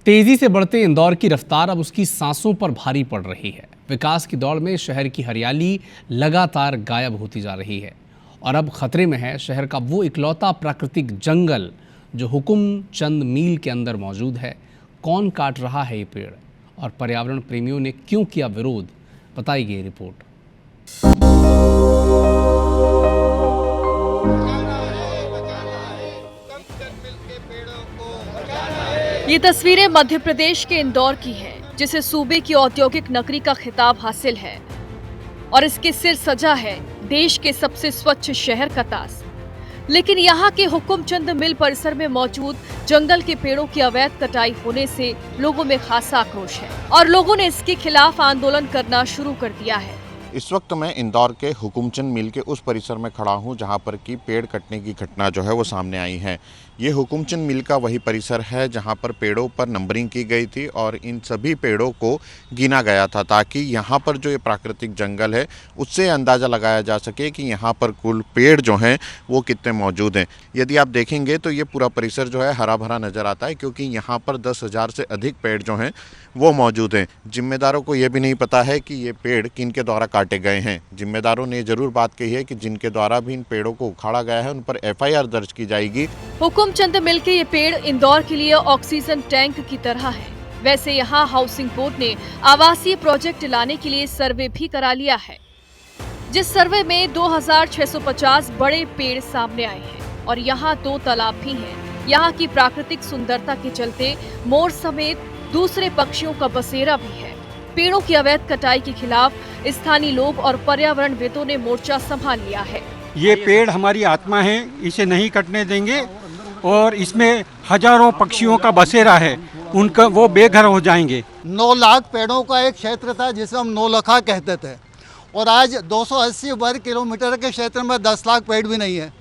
तेजी से बढ़ते इंदौर की रफ्तार अब उसकी सांसों पर भारी पड़ रही है। विकास की दौड़ में शहर की हरियाली लगातार गायब होती जा रही है और अब खतरे में है शहर का वो इकलौता प्राकृतिक जंगल जो हुकुम चंद मील के अंदर मौजूद है। कौन काट रहा है ये पेड़ और पर्यावरण प्रेमियों ने क्यों किया विरोध, बताएगी ये रिपोर्ट। ये तस्वीरें मध्य प्रदेश के इंदौर की हैं, जिसे सूबे की औद्योगिक नगरी का खिताब हासिल है और इसके सिर सजा है देश के सबसे स्वच्छ शहर का ताज। लेकिन यहाँ के हुकुमचंद मिल परिसर में मौजूद जंगल के पेड़ों की अवैध कटाई होने से लोगों में खासा आक्रोश है और लोगों ने इसके खिलाफ आंदोलन करना शुरू कर दिया है। इस वक्त मैं इंदौर के हुकुमचंद मिल के उस परिसर में खड़ा हूं जहां पर कि पेड़ कटने की घटना जो है वो सामने आई है। ये हुकुमचंद मिल का वही परिसर है जहां पर पेड़ों पर नंबरिंग की गई थी और इन सभी पेड़ों को गिना गया था ताकि यहां पर जो ये प्राकृतिक जंगल है उससे अंदाज़ा लगाया जा सके कि यहां पर कुल पेड़ जो हैं वो कितने मौजूद हैं। यदि आप देखेंगे तो ये पूरा परिसर जो है हरा भरा नज़र आता है क्योंकि यहाँ पर 10,000 से अधिक पेड़ जो हैं वो मौजूद हैं। जिम्मेदारों को ये भी नहीं पता है कि ये पेड़ किन के द्वारा काटे गए हैं। जिम्मेदारों ने जरूर बात कही है कि जिनके द्वारा भी इन पेड़ों को उखाड़ा गया है उन पर FIR दर्ज की जाएगी। हुकुमचंद मिल के ये पेड़ इंदौर के लिए ऑक्सीजन टैंक की तरह है। वैसे यहाँ हाउसिंग बोर्ड ने आवासीय प्रोजेक्ट लाने के लिए सर्वे भी करा लिया है, जिस सर्वे में 2650 बड़े पेड़ सामने आए हैं और यहाँ 2 तालाब भी हैं। यहाँ की प्राकृतिक सुंदरता के चलते मोर समेत दूसरे पक्षियों का बसेरा भी है। पेड़ों की अवैध कटाई के खिलाफ स्थानीय लोग और पर्यावरणविदों ने मोर्चा संभाल लिया है। ये पेड़ हमारी आत्मा है, इसे नहीं कटने देंगे और इसमें हजारों पक्षियों का बसेरा है, उनका वो बेघर हो जाएंगे। 9 लाख पेड़ों का एक क्षेत्र था जिसे हम नौलखा कहते थे और आज 280 वर्ग किलोमीटर के क्षेत्र में 10 लाख पेड़ भी नहीं है।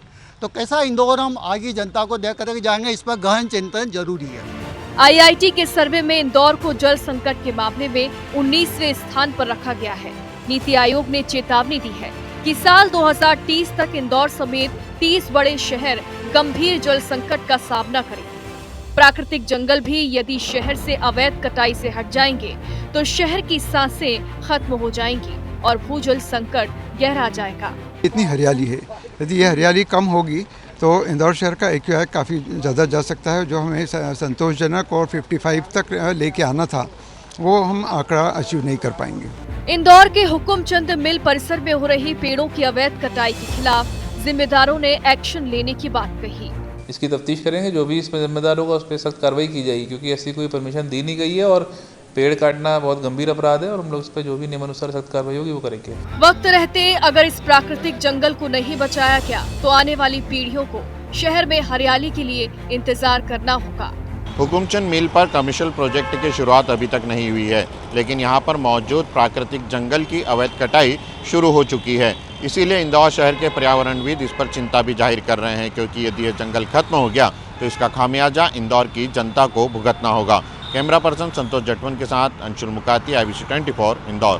तो कैसा इंदौर हम आगे जनता को दे करके जाएंगे, इस पर गहन चिंतन जरूरी है। IIT के सर्वे में इंदौर को जल संकट के मामले में 19वें स्थान पर रखा गया है। नीति आयोग ने चेतावनी दी है कि साल 2030 तक इंदौर समेत 30 बड़े शहर गंभीर जल संकट का सामना करेंगे। प्राकृतिक जंगल भी यदि शहर से अवैध कटाई से हट जाएंगे तो शहर की सांसें खत्म हो जाएंगी और भूजल संकट गहरा जाएगा। इतनी हरियाली है, यदि यह हरियाली कम होगी तो इंदौर शहर का AQI काफ़ी ज़्यादा जा सकता है। जो हमें संतोषजनक और 55 तक लेके आना था वो हम आंकड़ा अचीव नहीं कर पाएंगे। इंदौर के हुकुमचंद मिल परिसर में हो रही पेड़ों की अवैध कटाई के खिलाफ जिम्मेदारों ने एक्शन लेने की बात कही। इसकी तफ्तीश करेंगे, जो भी इसमें जिम्मेदार होगा उस पर सख्त कार्रवाई की जाएगी क्योंकि ऐसी कोई परमिशन दी नहीं गई है और पेड़ काटना बहुत गंभीर अपराध है और हम लोग इस पर जो भी नियमानुसार सख्त कार्रवाई होगी वो करेंगे। वक्त रहते अगर इस प्राकृतिक जंगल को नहीं बचाया गया तो आने वाली पीढ़ियों को शहर में हरियाली के लिए इंतजार करना होगा। हुकुमचंद मिल पर कमर्शियल प्रोजेक्ट की शुरुआत अभी तक नहीं हुई है, लेकिन यहाँ पर मौजूद प्राकृतिक जंगल की अवैध कटाई शुरू हो चुकी है। इसीलिए इंदौर शहर के पर्यावरणविद इस पर चिंता भी जाहिर कर रहे हैं क्योंकि यदि यह जंगल खत्म हो गया तो इसका खामियाजा इंदौर की जनता को भुगतना होगा। कैमरा पर्सन संतोष जटवन के साथ अंशुल मुकाती, IBC 24 इंदौर।